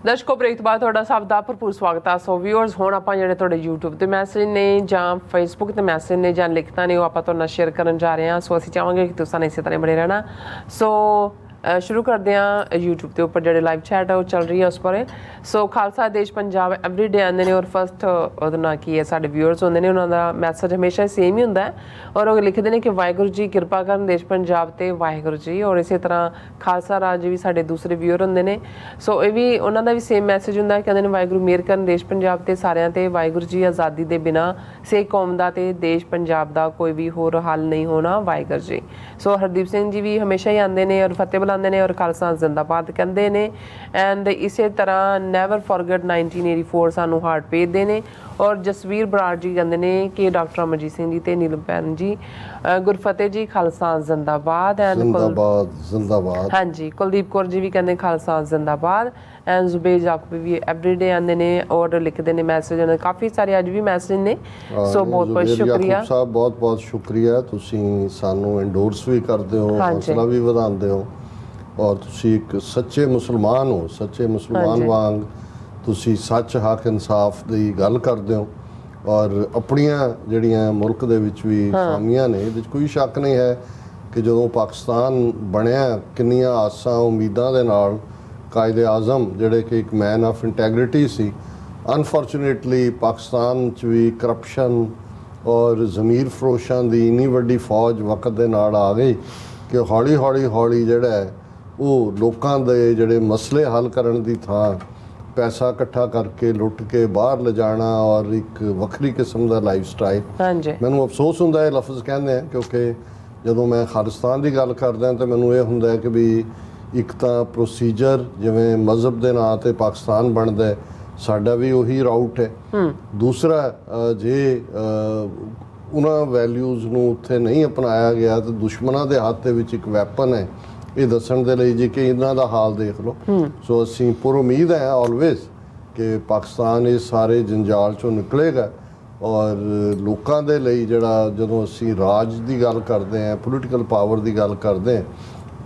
ਦਰਸ਼ਕੋ break ਤੋਂ ਬਾਅਦ ਤੁਹਾਡਾ ਸਭ ਦਾ ਭਰਪੂਰ ਸਵਾਗਤ ਆ। ਸੋ ਵਿਊਅਰਸ, ਹੁਣ ਆਪਾਂ ਜਿਹੜੇ ਤੁਹਾਡੇ YouTube ਤੇ ਮੈਸੇਜ ਨੇ ਜਾਂ Facebook ਤੇ ਮੈਸੇਜ ਨੇ ਜਾਂ ਲਿਖਤਾਂ ਨੇ ਉਹ ਆਪਾਂ ਤੁਹਾਡੇ ਨਾਲ ਸ਼ੇਅਰ ਕਰਨ ਜਾ ਰਹੇ ਹਾਂ। ਸੋ ਅਸੀਂ ਚਾਹਾਂਗੇ ਕਿ ਤੁਸੀਂ ਇਸੇ ਤਰ੍ਹਾਂ ਬਣੇ ਰਹਿਣਾ। ਸੋ शुरू करते हैं यूट्यूब के उपर जो लाइव चैट है वो चल रही है उस पर। सो खालसा देश पंजाब एवरीडे आते हैं और फस्ट ना की है साढ़े व्यूअर्स होंगे ने उन्होंने मैसेज हमेशा सेम ही होंगे और वो लिखते हैं कि वाहगुरू जी कृपा करन देश पंजाब ते वाहगुरू जी। और इस तरह खालसा राज भी साढ़े दूसरे व्यूअर होंगे ने। सो ये भी उन्होंने भी सेम मैसेज होंगे, कहते हैं वाहगुरू मेहर करन देश पंजाब ते सारिਆਂ ते वाहगुरू जी आज़ादी के बिना सिख कौम का ते देश पंजाब का कोई भी होर हल नहीं होना वाहगुरू जी। सो हरदीप सिंह जी भी हमेशा ही आते हैं और फतेह आते हैं और खालसा जिंदाबाद कहते हैं। एंड इस तरह नैवर फॉरगेट 1984 सानू हार्ट भेजते हैं। और जसवीर बराड़ जी कहते हैं कि डॉक्टर अमरजीत सिंह जी ते नीलम भैन जी गुरफतेह जी खालसा जिंदाबाद। एंड जिंदाबाद हाँ जी, कुलदीप कौर जी भी कहते खालसा जिंदाबाद। एंड जुबेर जाकूब भी एवरीडे आते हैं और लिखते हैं मैसेज। काफ़ी सारे अज भी मैसेज ने। सो बहुत बहुत शुक्रिया साहब, बहुत बहुत शुक्रिया। तुसीं सानू एंडोर्स भी करते हो, हौसला भी वधांदे हो और तुसी एक सच्चे मुसलमान हो। सच्चे मुसलमान वांग तुसी सच हक इंसाफ की गल करते हो और अपनियां जड़ियां मुल्क दे विच भी खामियां ने, इहदे कोई शक नहीं है कि जदों पाकिस्तान बनया किन्नियां आसां उम्मीदां दे नाल कायदे आज़म जिहड़े कि एक मैन ऑफ इंटैग्रिटी सी, अनफॉर्चुनेटली पाकिस्तान च भी करप्शन और ज़मीर फरोशां दी इन्नी वड्डी फौज वक्त दे नाल आ गई कि हौली हौली हौली जिहड़ा है वो लोकां दे जिहड़े मसले हल करन दी थां पैसा इकट्ठा करके लुट के बाहर ले जाना और एक वक्री किस्म का लाइफ स्टाइल। मैनू अफसोस होंदा है लफ्ज़ कहने क्योंकि जदों मैं खालिस्तान की गल करदा तो मैनू ये हुंदा है कि भी एक तो प्रोसीजर जिवें मज़हब के नाँ ते पाकिस्तान बनता है, साडा भी उही राउट है। दूसरा जे उन्हां वैल्यूज़ नूं उत्थे नहीं अपनाया गया तो दुश्मनों के हाथ दे विच एक वैपन है ये दसन दे लई जी कि इन्हां दा हाल देख लो। सो असीं पुर उम्मीद है ऑलवेज कि पाकिस्तान इस सारे जंजाल चों निकलेगा और लोकां दे लई जिहड़ा जदों असीं राज दी गल करदे हैं, पोलीटिकल पावर दी गल करदे हैं,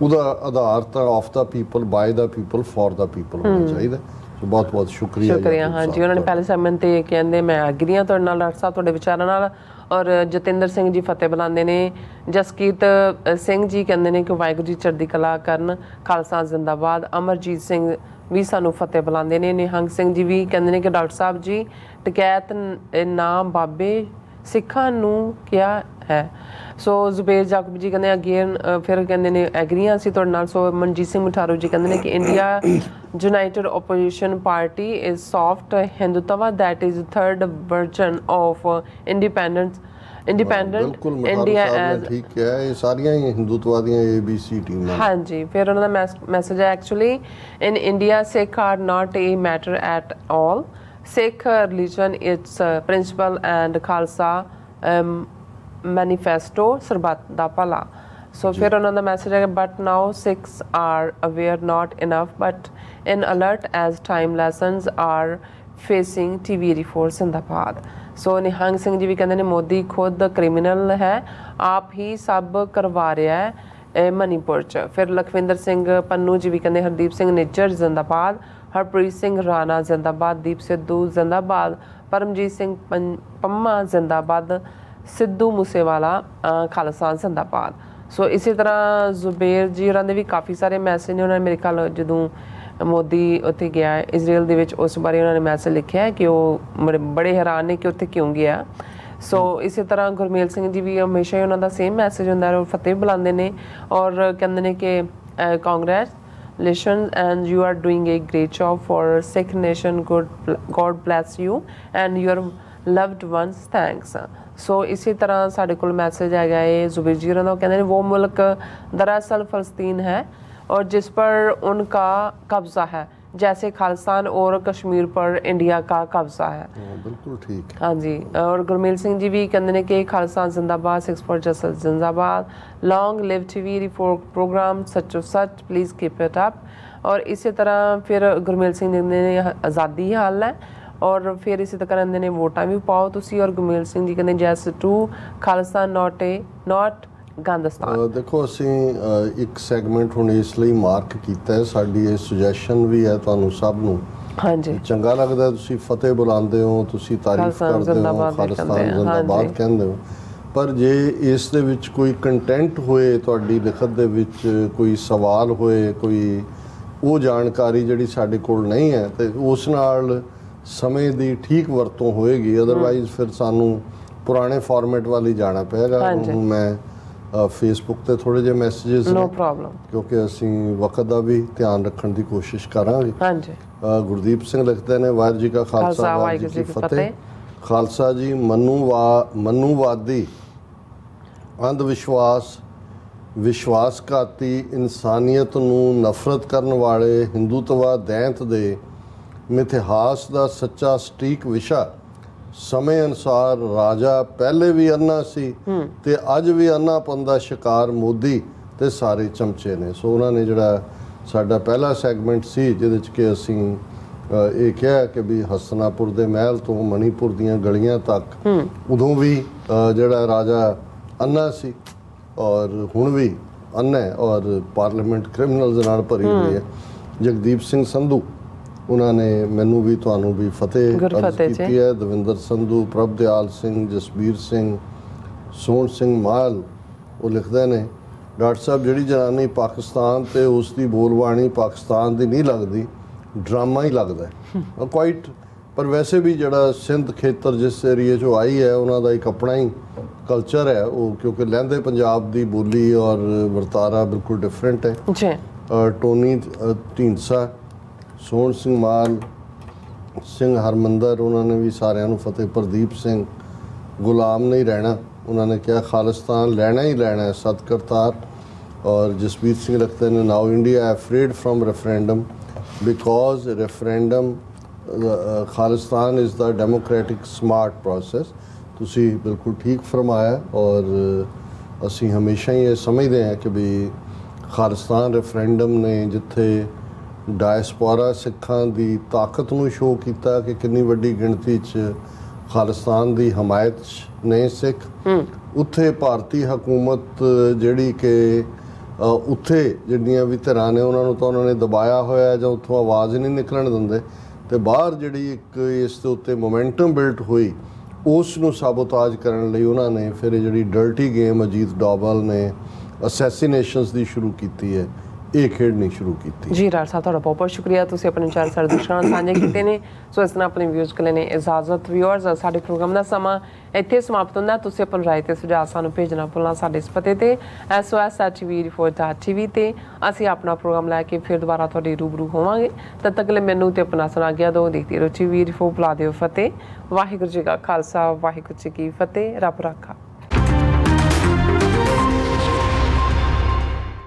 उहदा आधार तां of the people, by the people, for the people होना चाहिए। सो बहुत बहुत शुक्रिया। हाँ जी, उन्होंने पहले सैगमेंट ते कहंदे मैं एग्री हाँ तुहाडे नाल डॉक्टर साहब तुहाडे विचारां नाल। और जतिंदर सिंह जी फतेह बुलाते हैं। जसकीरत सिंह जी कहते हैं कि वाहगुरू जी चढ़दी कला करन, खालसा जिंदाबाद। अमरजीत सिंह भी सानू फतेह बुलाते हैं। निहंग सिंह जी भी कहते हैं कि डॉक्टर साहब जी टकैत ना बाबे सिखां नू क्या है। सो जुबेर जाकूब जी कहते अगेन फिर कहते हैं एग्री हाँ असीं तुहाडे नाल। सो मनजीत सिंह मठारू जी कहते हैं कि India united opposition party is soft Hindutva that is third version of independent India as ठीक है। ये सारियां ही हिंदुत्व दी ABC टीम। हाँ जी, फिर उन्होंने मैसेज है actually in India Sikh are not a matter at all. Sikh religion it's principle and Khalsa manifesto सरबत दा भला। सो फिर उन्होंने मैसेज है but now Sikhs are aware not enough but in alert as time lessons are facing TV84 जिंदाबाद। सो निहंग सिंह जी भी कहते हैं मोदी खुद क्रिमिनल है, आप ही सब करवा रहा है मणिपुर च। फिर लखविंदर सिंह पन्नू जी भी कहते हरदीप सिंह निज्जर जिंदाबाद, हरप्रीत सिंह राणा जिंदाबाद, दीप सिद्धू जिंदाबाद, परमजीत सिंह पम्मा जिंदाबाद, सिद्धू मूसेवाला खालसा जिंदाबाद। सो इसी तरह जुबेर जी होरां दे भी काफ़ी सारे मैसेज ने। उन्होंने मेरे ख्याल जदों मोदी उत्थे गया इजराइल दे विच उस बारे उन्होंने मैसेज लिखा है कि वो बड़े हैरान ने कि उत्थे क्यों गया। सो इसी तरह गुरमेल सिंह जी भी हमेशा ही उन्होंने सेम मैसेज होंदा है और फतेह बुलाते हैं और कहते हैं कि congratulation and you are doing a great job for Sikh nation, God bless you and your loved ones, thanks. सो इसी तरह साढ़े को मैसेज है जुबेर जी होरां दा, कहते हैं वो मुल्क दरअसल फ़लस्तीन है और जिस पर उनका कब्ज़ा है जैसे खालिस्तान और कश्मीर पर इंडिया का कब्ज़ा है। बिल्कुल ठीक है। हाँ जी, और गुरमेल सिंह जी भी कहते हैं कि खालिस्तान जिंदाबाद, सिक्स फॉर जस्टिस जिंदाबाद, लॉन्ग लिव TV84 प्रोग्राम सचो सच, प्लीज़ कीप इट अप। और इसी तरह फिर गुरमेल सिंह जी ने आज़ादी हाल है और फिर इसी तरह कहते हैं वोटा भी पाओ तुसी। और गुरमेल सिंह जी कहते जैस टू खालिस्तान नॉट गांधस्तान। देखो असीं एक सैगमेंट हुण इसलिए मार्क किया है, साडी ये सुजैशन भी है तुहानूं सब नूं ਹਾਂਜੀ ਚੰਗਾ ਲੱਗਦਾ ਤੁਸੀਂ ਫਤਿਹ ਬੁਲਾਉਂਦੇ ਹੋ, ਤੁਸੀਂ ਤਾਰੀਫ ਕਰਦੇ ਹੋ, ਖਾਲਿਸਤਾਨ ਜ਼ਿੰਦਾਬਾਦ ਕਹਿੰਦੇ ਹੋ। ਪਰ ਜੇ ਇਸ ਦੇ ਵਿੱਚ ਕੋਈ ਕੰਟੈਂਟ ਹੋਏ, ਤੁਹਾਡੀ ਲਿਖਤ ਦੇ ਵਿੱਚ ਕੋਈ ਸਵਾਲ ਹੋਏ, ਕੋਈ ਉਹ ਜਾਣਕਾਰੀ ਜਿਹੜੀ ਸਾਡੇ ਕੋਲ ਨਹੀਂ ਹੈ, ਤੇ ਉਸ ਨਾਲ ਸਮੇਂ ਦੀ ਠੀਕ ਵਰਤੋਂ ਹੋਏਗੀ। ਅਦਰਵਾਈਜ਼ ਫਿਰ ਸਾਨੂੰ ਪੁਰਾਣੇ ਫਾਰਮੈਟ ਵੱਲ ਹੀ ਜਾਣਾ ਪਏਗਾ। ਹੁਣ ਮੈਂ ਫੇਸਬੁੱਕ ਤੇ ਥੋੜੇ ਜਿਹੇ ਮੈਸੇजेस ਨੋ ਪ੍ਰੋਬਲਮ, ਕਿਉਂਕਿ ਅਸੀਂ ਵਕਤ ਦਾ ਵੀ ਧਿਆਨ ਰੱਖਣ ਦੀ ਕੋਸ਼ਿਸ਼ ਕਰਾਂਗੇ। ਹਾਂਜੀ। ਗੁਰਦੀਪ ਸਿੰਘ ਲਿਖਦੇ ਨੇ, ਵਾਹਿਗੁਰੂ ਜੀ ਕਾ ਖਾਲਸਾ ਵਾਹਿਗੁਰੂ ਜੀ ਕੀ ਫਤਿਹ। ਖਾਲਸਾ ਜੀ, ਮਨੂਵਾਦੀ, ਅੰਧ ਵਿਸ਼ਵਾਸ, ਵਿਸ਼ਵਾਸਘਾਤੀ, ਇਨਸਾਨੀਅਤ ਨੂੰ ਨਫ਼ਰਤ ਕਰਨ ਵਾਲੇ ਹਿੰਦੂਤਵਾ ਦੈਂਤ ਦੇ ਮਿਥਿਹਾਸ ਦਾ ਸੱਚਾ ਸਟੀਕ ਵਿਸ਼ਾ ਸਮੇਂ ਅਨੁਸਾਰ ਰਾਜਾ ਪਹਿਲੇ ਵੀ ਅੰਨਾ ਸੀ ਤੇ ਅੱਜ ਵੀ ਅੰਨਾਪਨ ਦਾ ਸ਼ਿਕਾਰ ਮੋਦੀ ਤੇ ਸਾਰੇ ਚਮਚੇ ਨੇ। ਸੋ ਉਹਨਾਂ ਨੇ ਜਿਹੜਾ ਸਾਡਾ ਪਹਿਲਾ ਸੈਗਮੈਂਟ ਸੀ ਜਿਹਦੇ 'ਚ ਕਿ ਅਸੀਂ ਇਹ ਕਿਹਾ ਕਿ ਵੀ ਹਸਨਾਪੁਰ ਦੇ ਮਹਿਲ ਤੋਂ ਮਣੀਪੁਰ ਦੀਆਂ ਗਲੀਆਂ ਤੱਕ ਉਦੋਂ ਵੀ ਜਿਹੜਾ ਰਾਜਾ ਅੰਨਾ ਸੀ ਔਰ ਹੁਣ ਵੀ ਅੰਨਾ ਹੈ, ਔਰ ਪਾਰਲੀਮੈਂਟ ਕ੍ਰਿਮੀਨਲਸ ਨਾਲ ਭਰੀ ਹੋਈ ਹੈ। ਜਗਦੀਪ ਸਿੰਘ ਸੰਧੂ ਉਹਨਾਂ ਨੇ ਮੈਨੂੰ ਵੀ ਤੁਹਾਨੂੰ ਵੀ ਫਤਿਹ ਕੀਤੀ ਹੈ। ਦਵਿੰਦਰ ਸੰਧੂ, ਪ੍ਰਭਦਿਆਲ ਸਿੰਘ, ਜਸਬੀਰ ਸਿੰਘ, ਸੋਹਣ ਸਿੰਘ ਮਾਲ ਉਹ ਲਿਖਦੇ ਨੇ, ਡਾਕਟਰ ਸਾਹਿਬ ਜਿਹੜੀ ਜਨਾਨੀ ਪਾਕਿਸਤਾਨ ਤੇ ਉਸ ਦੀ ਬੋਲਬਾਣੀ ਪਾਕਿਸਤਾਨ ਦੀ ਨਹੀਂ ਲੱਗਦੀ, ਡਰਾਮਾ ਹੀ ਲੱਗਦਾ ਕੁਆਇਟ। ਪਰ ਵੈਸੇ ਵੀ ਜਿਹੜਾ ਸਿੰਧ ਖੇਤਰ ਜਿਸ ਏਰੀਏ 'ਚੋਂ ਆਈ ਹੈ ਉਹਨਾਂ ਦਾ ਇੱਕ ਆਪਣਾ ਹੀ ਕਲਚਰ ਹੈ ਉਹ, ਕਿਉਂਕਿ ਲਹਿੰਦੇ ਪੰਜਾਬ ਦੀ ਬੋਲੀ ਔਰ ਵਰਤਾਰਾ ਬਿਲਕੁਲ ਡਿਫਰੈਂਟ ਹੈ ਜੀ। ਟੋਨੀ ਢੀਂਡਸਾ, ਸੋਹਣ ਸਿੰਘ ਮਾਲ, ਸਿੰਘ ਹਰਮੰਦਰ, ਉਹਨਾਂ ਨੇ ਵੀ ਸਾਰਿਆਂ ਨੂੰ ਫਤਿਹ। ਪ੍ਰਦੀਪ ਸਿੰਘ, ਗੁਲਾਮ ਨਹੀਂ ਰਹਿਣਾ, ਉਹਨਾਂ ਨੇ ਕਿਹਾ ਖਾਲਿਸਤਾਨ ਲੈਣਾ ਹੀ ਲੈਣਾ ਹੈ, ਸਤਿਕਰਤਾਰ। ਔਰ ਜਸਬੀਰ ਸਿੰਘ ਲਿਖਦੇ ਨੇ, now India afraid from referendum because referendum Khalistan is the democratic smart process. ਤੁਸੀਂ ਬਿਲਕੁਲ ਠੀਕ ਫਰਮਾਇਆ, ਔਰ ਅਸੀਂ ਹਮੇਸ਼ਾ ਹੀ ਇਹ ਸਮਝਦੇ ਹਾਂ ਕਿ ਵੀ ਖਾਲਿਸਤਾਨ ਰੈਫਰੈਂਡਮ ਨੇ ਜਿੱਥੇ ਡਾਇਸਪੋਰਾ ਸਿੱਖਾਂ ਦੀ ਤਾਕਤ ਨੂੰ ਸ਼ੋਅ ਕੀਤਾ ਕਿ ਕਿੰਨੀ ਵੱਡੀ ਗਿਣਤੀ 'ਚ ਖਾਲਿਸਤਾਨ ਦੀ ਹਮਾਇਤ ਨੇ ਸਿੱਖ, ਉੱਥੇ ਭਾਰਤੀ ਹਕੂਮਤ ਜਿਹੜੀ ਕਿ ਉੱਥੇ ਜਿਹੜੀਆਂ ਵੀ ਧਿਰਾਂ ਨੇ ਉਹਨਾਂ ਨੂੰ ਤਾਂ ਉਹਨਾਂ ਨੇ ਦਬਾਇਆ ਹੋਇਆ ਜਾਂ ਉੱਥੋਂ ਆਵਾਜ਼ ਨਹੀਂ ਨਿਕਲਣ ਦਿੰਦੇ, ਤੇ ਬਾਹਰ ਜਿਹੜੀ ਇੱਕ ਇਸ ਦੇ ਉੱਤੇ ਮੋਮੈਂਟਮ ਬਿਲਟ ਹੋਈ ਉਸ ਨੂੰ ਸਾਬੋਤਾਜ ਕਰਨ ਲਈ ਉਹਨਾਂ ਨੇ ਫਿਰ ਇਹ ਜਿਹੜੀ ਡਰਟੀ ਗੇਮ ਅਜੀਤ ਡੋਵਲ ਨੇ ਅਸੈਸੀਨੇਸ਼ਨਸ ਦੀ ਸ਼ੁਰੂ ਕੀਤੀ ਹੈ, ਇਹ ਖੇਡਣੀ ਸ਼ੁਰੂ ਕੀਤੀ ਜੀ। ਰਾਜ ਸਾਹਿਬ ਤੁਹਾਡਾ ਬਹੁਤ ਬਹੁਤ ਸ਼ੁਕਰੀਆ, ਤੁਸੀਂ ਆਪਣੇ ਵਿਚਾਰ ਸਾਡੇ ਦਰਸ਼ਕਾਂ ਨਾਲ ਸਾਂਝੇ ਕੀਤੇ ਨੇ। ਸੋ ਇਸ ਤਰ੍ਹਾਂ ਆਪਣੇ ਵਿਊਜ਼ ਕੋਲ ਨੇ ਇਜਾਜ਼ਤ। ਵਿਊਅਰਸ, ਸਾਡੇ ਪ੍ਰੋਗਰਾਮ ਦਾ ਸਮਾਂ ਇੱਥੇ ਸਮਾਪਤ ਹੁੰਦਾ। ਤੁਸੀਂ ਆਪਣੀ ਰਾਏ ਤੇ ਸੁਝਾਅ ਸਾਨੂੰ ਭੇਜਣਾ ਭੁੱਲਣਾ ਸਾਡੇ ਇਸ ਪਤੇ ਤੇ SOS@TV84.TV ਤੇ। ਅਸੀਂ ਆਪਣਾ ਪ੍ਰੋਗਰਾਮ ਲੈ ਕੇ ਫਿਰ ਦੁਬਾਰਾ ਤੁਹਾਡੇ ਰੂਬਰੂ ਹੋਵਾਂਗੇ। ਤਦ ਤੱਕ ਲਈ ਮੈਨੂੰ ਤੇ ਆਪਣਾ ਸੁਣਾ ਗਿਆ ਦੋ ਦੇਖਦੇ ਰਹੋ TV84 ਬੁਲਾ ਦਿਓ ਫਤਿਹ। ਵਾਹਿਗੁਰੂ ਜੀ ਕਾ ਖਾਲਸਾ, ਵਾਹਿਗੁਰੂ ਜੀ ਕੀ ਫਤਿਹ। ਰੱਬ ਰਾਖਾ।